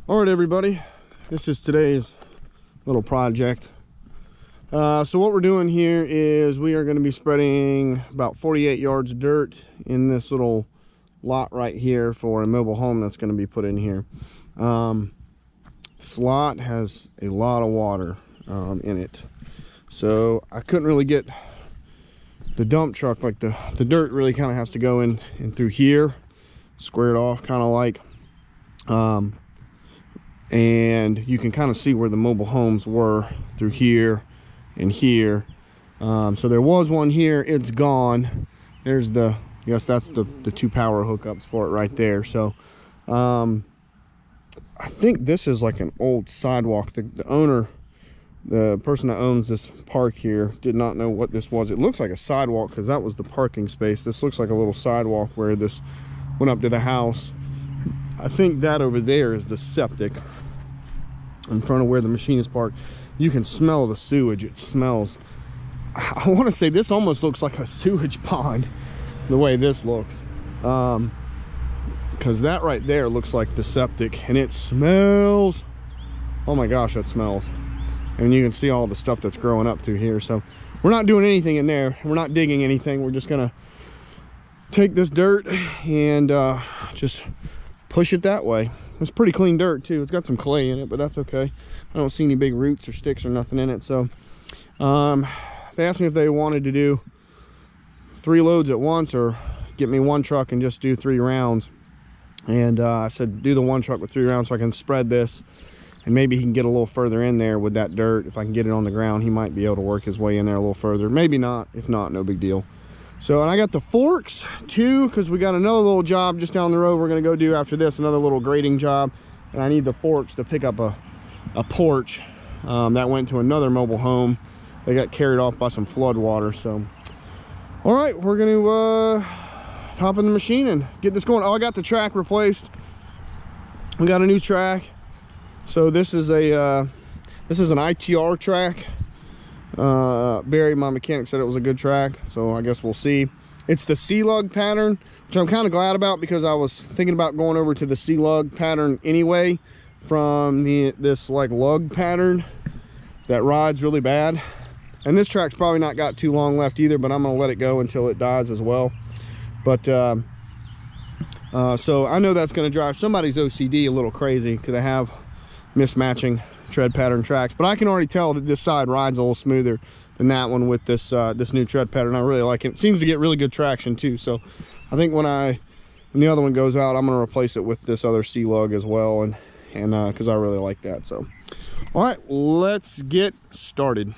All right, everybody, this is today's little project. So what we're doing here is we are going to be spreading about 48 yards of dirt in this little lot right here for a mobile home that's going to be put in here. This lot has a lot of water in it, so I couldn't really get the dump truck, like the dirt really kind of has to go in through here, square it off kind of like, and you can kind of see where the mobile homes were through here and here. So there was one here, it's gone. There's I guess that's the two power hookups for it right there. So I think this is like an old sidewalk. The owner, the person that owns this park here, did not know what this was. It looks like a sidewalk because that was the parking space. This looks like a little sidewalk where this went up to the house. I think that over there is the septic in front of where the machine is parked. You can smell the sewage. It smells, I want to say this almost looks like a sewage pond, the way this looks. Because that right there looks like the septic, and it smells. Oh my gosh, that smells. And you can see all the stuff that's growing up through here. So we're not doing anything in there. We're not digging anything. We're just gonna take this dirt and just push it that way. It's pretty clean dirt too. It's got some clay in it, but that's okay. I don't see any big roots or sticks or nothing in it. So they asked me if they wanted to do 3 loads at once or get me one truck and just do 3 rounds. And I said do the one truck with 3 rounds so I can spread this, and maybe he can get a little further in there with that dirt. If I can get it on the ground, he might be able to work his way in there a little further. Maybe not. If not, no big deal. So, and I got the forks too, because we got another little job just down the road we're going to go do after this, another little grading job. And I need the forks to pick up a porch that went to another mobile home. They got carried off by some flood water. So, all right, we're going to hop in the machine and get this going. Oh, I got the track replaced. We got a new track. So this is an ITR track. Barry, my mechanic, said it was a good track, so I guess we'll see. It's the C-lug pattern, which I'm kind of glad about, because I was thinking about going over to the C-lug pattern anyway from this like lug pattern that rides really bad. And this track's probably not got too long left either, but I'm gonna let it go until it dies as well. But so I know that's gonna drive somebody's OCD a little crazy because they have mismatching tread pattern tracks, but I can already tell that this side rides a little smoother than that one with this this new tread pattern. I really like it. It seems to get really good traction too. So I think when the other one goes out, I'm going to replace it with this other C-lug as well, and because I really like that. So all right, let's get started.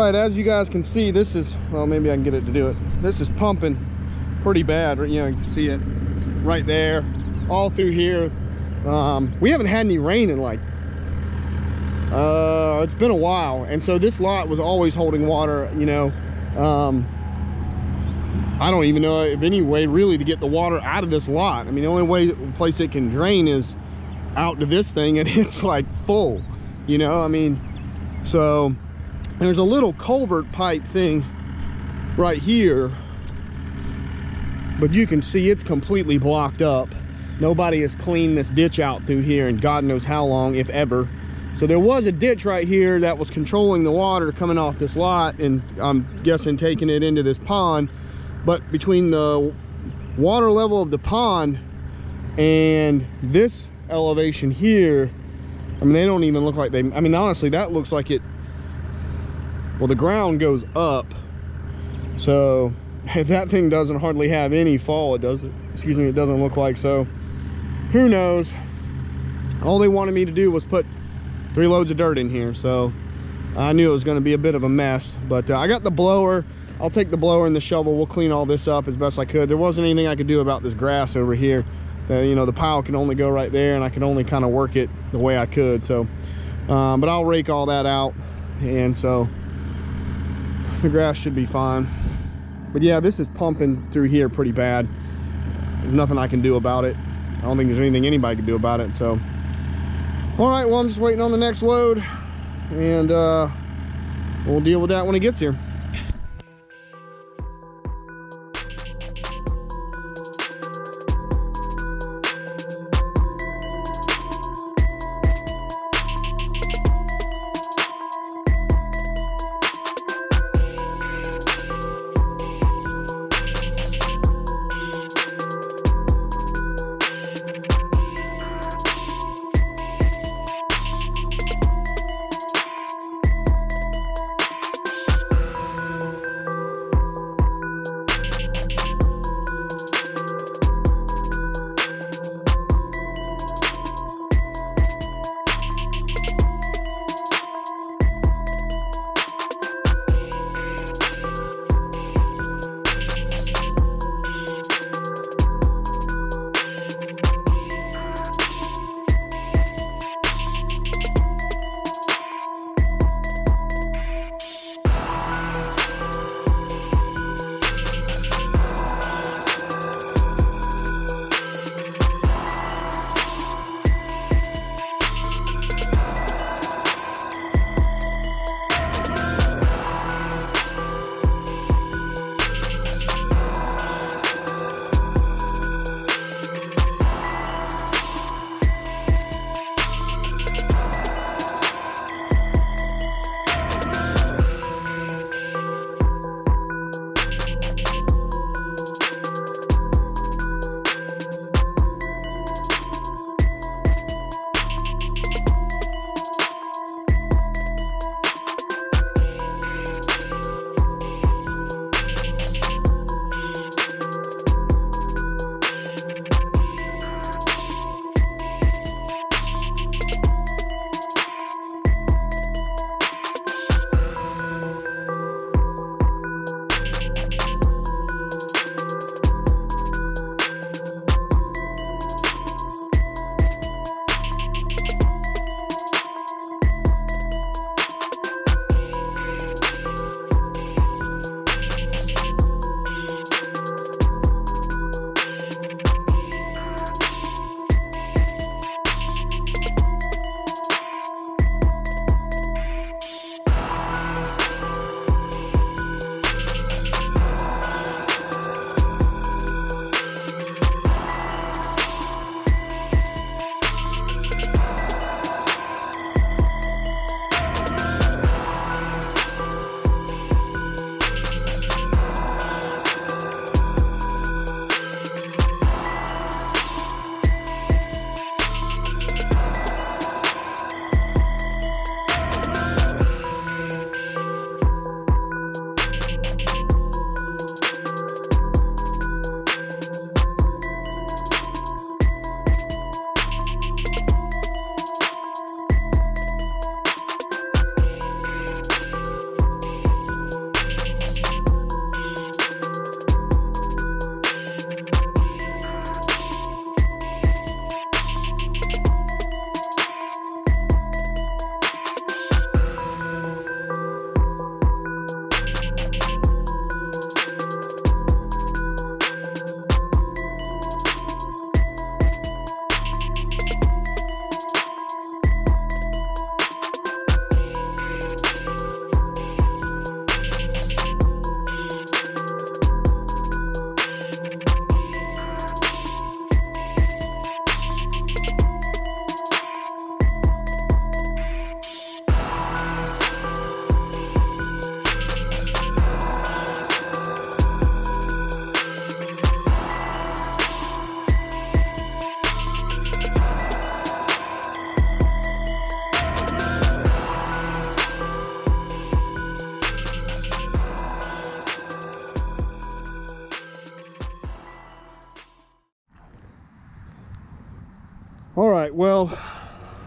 right, as you guys can see, this is, well, maybe I can get it to do it. This is pumping pretty bad. You know, you can see it right there, all through here. We haven't had any rain in like, it's been a while. And so this lot was always holding water, you know. I don't even know of any way really to get the water out of this lot. I mean, the only place it can drain is out to this thing, and it's like full, you know. I mean, so there's a little culvert pipe thing right here, but you can see it's completely blocked up. Nobody has cleaned this ditch out through here in God knows how long, if ever. So there was a ditch right here that was controlling the water coming off this lot, and I'm guessing taking it into this pond. But between the water level of the pond and this elevation here, I mean, they don't even look like they, I mean, honestly, that looks like it, well, the ground goes up. So that thing doesn't hardly have any fall. It doesn't, excuse me, it doesn't look like. So who knows? All they wanted me to do was put 3 loads of dirt in here. So I knew it was going to be a bit of a mess, but I got the blower. I'll take the blower and the shovel. We'll clean all this up as best I could. There wasn't anything I could do about this grass over here. You know, the pile can only go right there, and I can only kind of work it the way I could. So, but I'll rake all that out, and so the grass should be fine. But yeah, this is pumping through here pretty bad. There's nothing I can do about it. I don't think there's anything anybody can do about it. So, all right, well, I'm just waiting on the next load, and we'll deal with that when it gets here.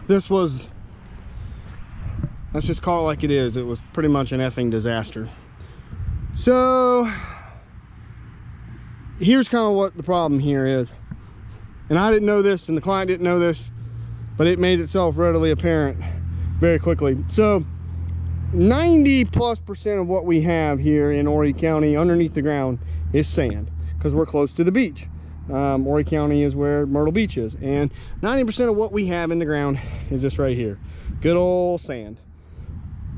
this was, let's just call it like it is. It was pretty much an effing disaster. So here's kind of what the problem here is. And I didn't know this, and the client didn't know this, but it made itself readily apparent very quickly. So 90+% of what we have here in Horry County underneath the ground is sand, because we're close to the beach. Horry County is where Myrtle Beach is, and 90% of what we have in the ground is this right here, good old sand.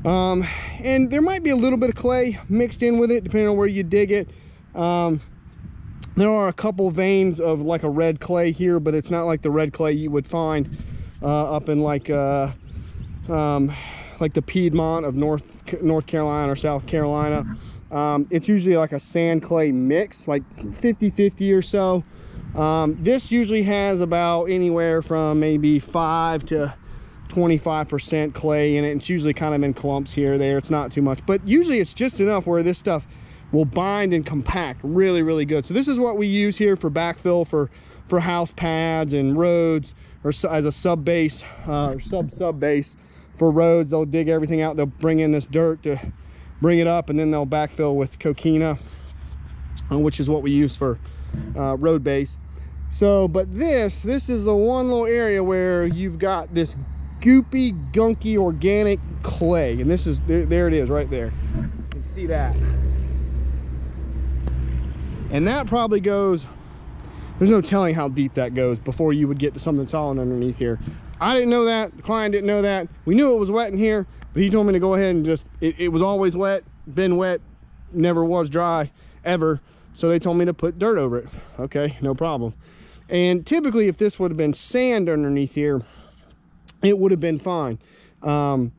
And there might be a little bit of clay mixed in with it depending on where you dig it. There are a couple veins of like a red clay here, but it's not like the red clay you would find up in like the Piedmont of North Carolina or South Carolina. It's usually like a sand clay mix, like 50-50 or so. This usually has about anywhere from maybe 5 to 25% clay in it. It's usually kind of in clumps here or there. It's not too much, but usually it's just enough where this stuff will bind and compact really, really good. So this is what we use here for backfill for house pads and roads, or as a sub base or sub base for roads. They'll dig everything out. They'll bring in this dirt to bring it up, and then they'll backfill with coquina, which is what we use for road base. So, but this is the one little area where you've got this goopy, gunky, organic clay, and this is there it is right there. You can see that, and that probably goes, there's no telling how deep that goes before you would get to something solid underneath here. I didn't know that, the client didn't know that. We knew it was wet in here, but he told me to go ahead and just, it was always wet, been wet, never was dry ever. So they told me to put dirt over it. Okay, no problem. And typically if this would have been sand underneath here, it would have been fine. The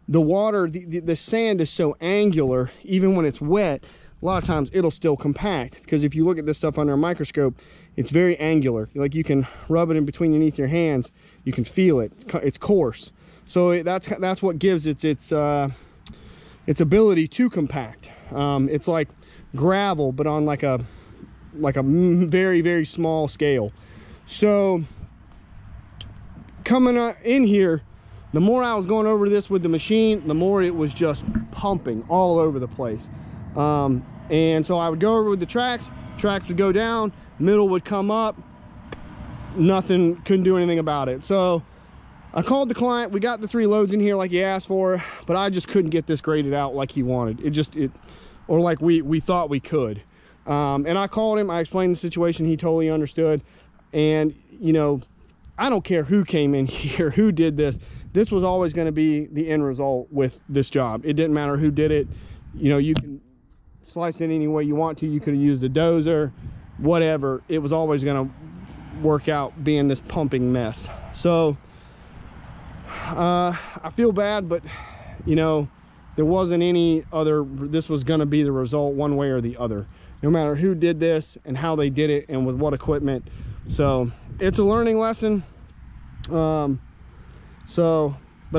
water, the sand is so angular, even when it's wet, a lot of times it'll still compact, because if you look at this stuff under a microscope, it's very angular. Like you can rub it in between underneath your hands, you can feel it. It's coarse. So that's what gives its ability to compact. It's like gravel, but on like a very, very small scale. So coming in here, the more I was going over this with the machine, the more it was just pumping all over the place. And so I would go over with the tracks would go down, middle would come up, nothing, couldn't do anything about it. So I called the client. We got the 3 loads in here like he asked for, but I just couldn't get this graded out like he wanted. Or like we thought we could. And I called him, I explained the situation, he totally understood. And you know, I don't care who came in here, who did this. This was always going to be the end result with this job. It didn't matter who did it. You know, you can slice it any way you want to. You could have used a dozer, whatever. It was always going to work out being this pumping mess. So I feel bad, but you know, there wasn't any other, this was going to be the result one way or the other, no matter who did this and how they did it and with what equipment. So it's a learning lesson. But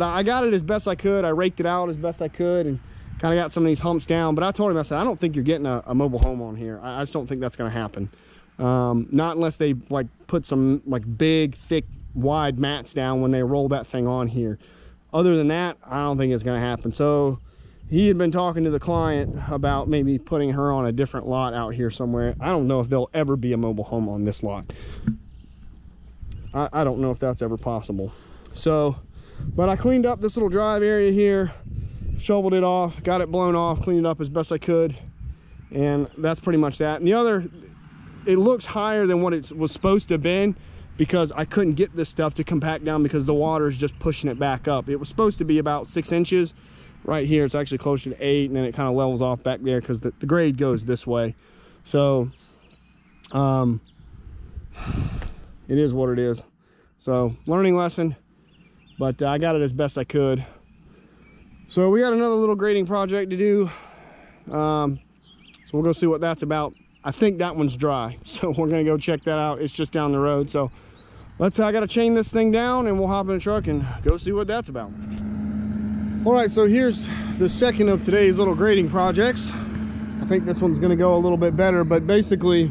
I got it as best I could. I raked it out as best I could and kind of got some of these humps down. But I told him, I said, I don't think you're getting a mobile home on here. I just don't think that's going to happen. Not unless they like put some like big, thick, wide mats down when they roll that thing on here. Other than that, I don't think it's going to happen. So he had been talking to the client about maybe putting her on a different lot out here somewhere. I don't know if there'll ever be a mobile home on this lot. I don't know if that's ever possible. So, but I cleaned up this little drive area here, shoveled it off, got it blown off, cleaned it up as best I could. And that's pretty much that. And the other, it looks higher than what it was supposed to have been, because I couldn't get this stuff to compact down because the water is just pushing it back up. It was supposed to be about 6 inches. Right here, it's actually closer to 8, and then it kind of levels off back there because the grade goes this way. So, it is what it is. So, learning lesson, but I got it as best I could. So, we got another little grading project to do. So, we'll go see what that's about. I think that one's dry, so we're gonna go check that out. It's just down the road. So, I gotta chain this thing down, and we'll hop in the truck and go see what that's about. All right, so here's the second of today's little grading projects. I think this one's gonna go a little bit better, but basically,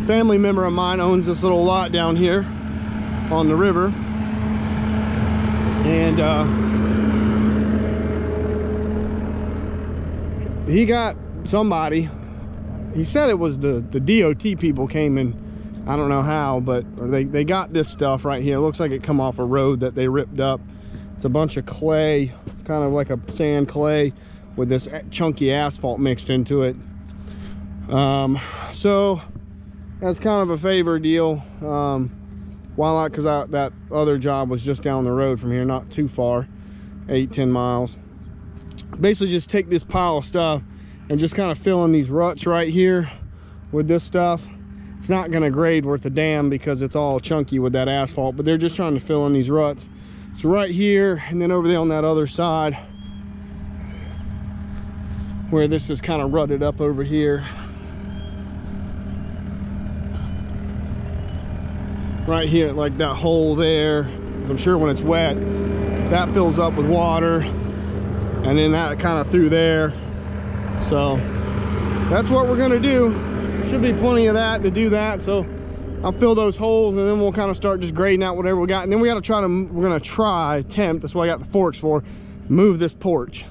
family member of mine owns this little lot down here on the river, And he got somebody, he said it was the DOT people came in, I don't know how, but or they got this stuff right here. It looks like it come off a road that they ripped up. It's a bunch of clay, kind of like a sand clay with this chunky asphalt mixed into it. So that's kind of a favor deal. Why not? Because that other job was just down the road from here, not too far, 8-10 miles. Basically just take this pile of stuff and just kind of fill in these ruts right here with this stuff. It's not going to grade worth a damn because it's all chunky with that asphalt, but they're just trying to fill in these ruts. So right here, and then over there on that other side where this is kind of rutted up over here. Right here, like that hole there, I'm sure when it's wet, that fills up with water, and then that kind of through there. So that's what we're gonna do. Should be plenty of that to do that. So I'll fill those holes, and then we'll kind of start just grading out whatever we got. And then we got to try to, we're gonna try, attempt, that's what I got the forks for, move this porch.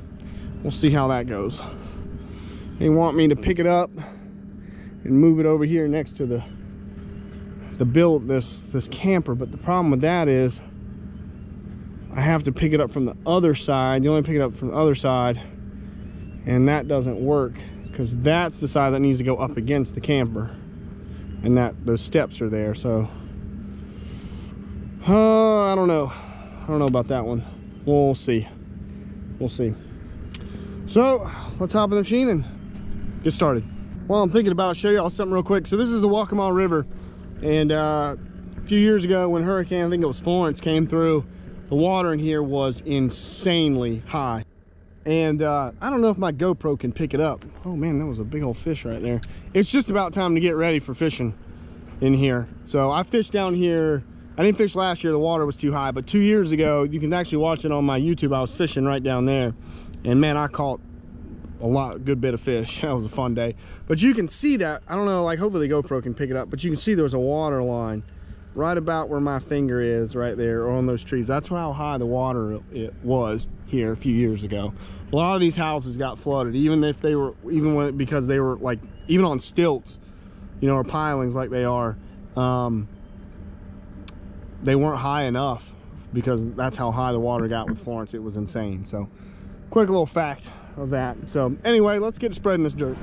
We'll see how that goes. They want me to pick it up and move it over here next to the build this camper, but the problem with that is I have to pick it up from the other side. You only pick it up from the other side, and that doesn't work because that's the side that needs to go up against the camper, and those steps are there. So I don't know about that one. We'll see. So let's hop in the machine and get started. While I'm thinking about it, I'll show y'all something real quick. So this is the Waccamaw River. And a few years ago when Hurricane, I think it was Florence, came through, the water in here was insanely high. And I don't know if my GoPro can pick it up. Oh man, that was a big old fish right there. It's just about time to get ready for fishing in here. So I fished down here. I didn't fish last year, the water was too high, but 2 years ago, you can actually watch it on my YouTube. I was fishing right down there, and man, I caught a good bit of fish. That was a fun day. But you can see that, I don't know, like hopefully the GoPro can pick it up, but you can see there's a water line right about where my finger is right there, or on those trees. That's how high the water it was here a few years ago. A lot of these houses got flooded, because they were like, even on stilts, you know, or pilings like they are, they weren't high enough, because that's how high the water got with Florence. It was insane. So quick little fact of that. So anyway, let's get spreading this dirt.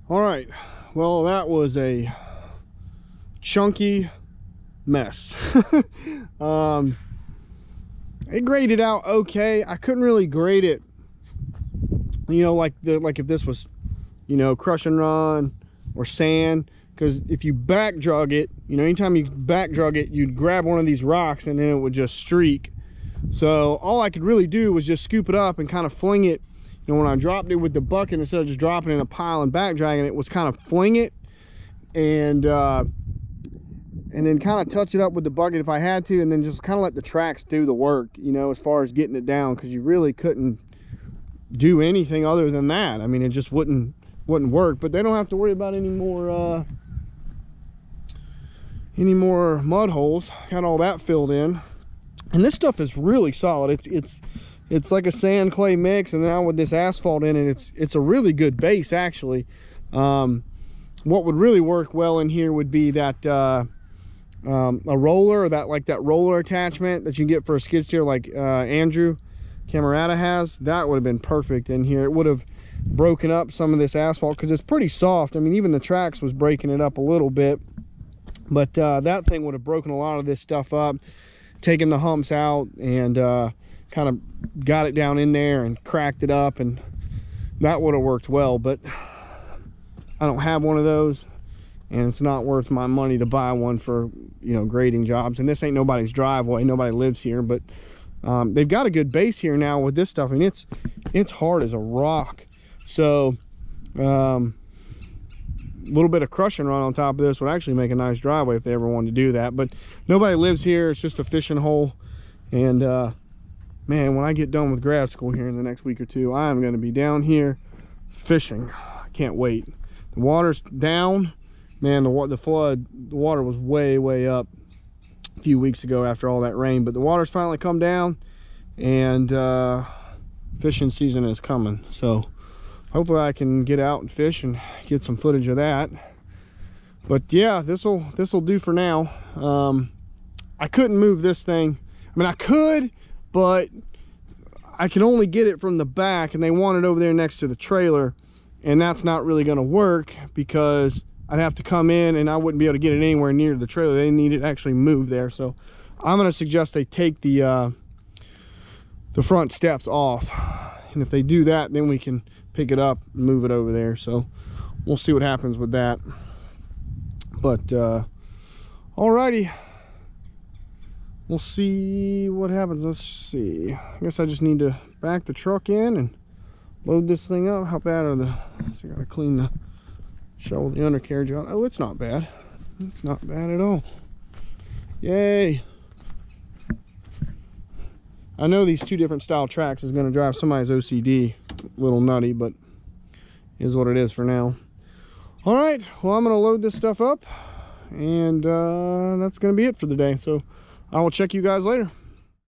All right, well, that was a chunky mess. It graded out okay. I couldn't really grade it, you know, like if this was, you know, crush and run or sand, because if you back drug it, you know, anytime you back drug it, you'd grab one of these rocks and then it would just streak. So all I could really do was just scoop it up and kind of fling it. You know, when I dropped it with the bucket, instead of just dropping it in a pile and back dragging it, was kind of fling it and then kind of touch it up with the bucket if I had to, and then just kind of let the tracks do the work, you know, as far as getting it down, because you really couldn't do anything other than that. I mean, it just wouldn't work. But they don't have to worry about any more mud holes. Got all that filled in, and this stuff is really solid. It's like a sand clay mix, and now with this asphalt in it, it's a really good base actually. What would really work well in here would be that a roller, that roller attachment that you can get for a skid steer, like Andrew Camerata has. That would have been perfect in here. It would have broken up some of this asphalt because it's pretty soft. I mean, even the tracks was breaking it up a little bit, but that thing would have broken a lot of this stuff up, taken the humps out, and kind of got it down in there and cracked it up, and that would have worked well. But I don't have one of those, and it's not worth my money to buy one for, you know, grading jobs. And this ain't nobody's driveway, nobody lives here, but they've got a good base here now with this stuff. I mean, it's hard as a rock. So a little bit of crush and run on top of this would actually make a nice driveway if they ever wanted to do that. But nobody lives here. It's just a fishing hole. And man, when I get done with grad school here in the next week or two, I am going to be down here fishing. I can't wait. The water's down. Man, the water was way up a few weeks ago after all that rain, but the water's finally come down, and fishing season is coming. So hopefully I can get out and fish and get some footage of that. But yeah, this'll do for now. I couldn't move this thing. I mean, I could, but I can only get it from the back, and they want it over there next to the trailer, and that's not really going to work because I'd have to come in and I wouldn't be able to get it anywhere near the trailer. They need it actually moved there. So I'm going to suggest they take the front steps off, and if they do that, then we can pick it up and move it over there. So we'll see what happens with that. But alrighty, we'll see what happens. Let's see. I guess I just need to back the truck in and load this thing up. How bad are the, so I gotta clean the, shovel the undercarriage out. Oh, it's not bad. It's not bad at all. Yay. I know these two different style tracks is going to drive somebody's OCD a little nutty, but is what it is for now. All right, well, I'm going to load this stuff up, and that's going to be it for the day. So I will check you guys later.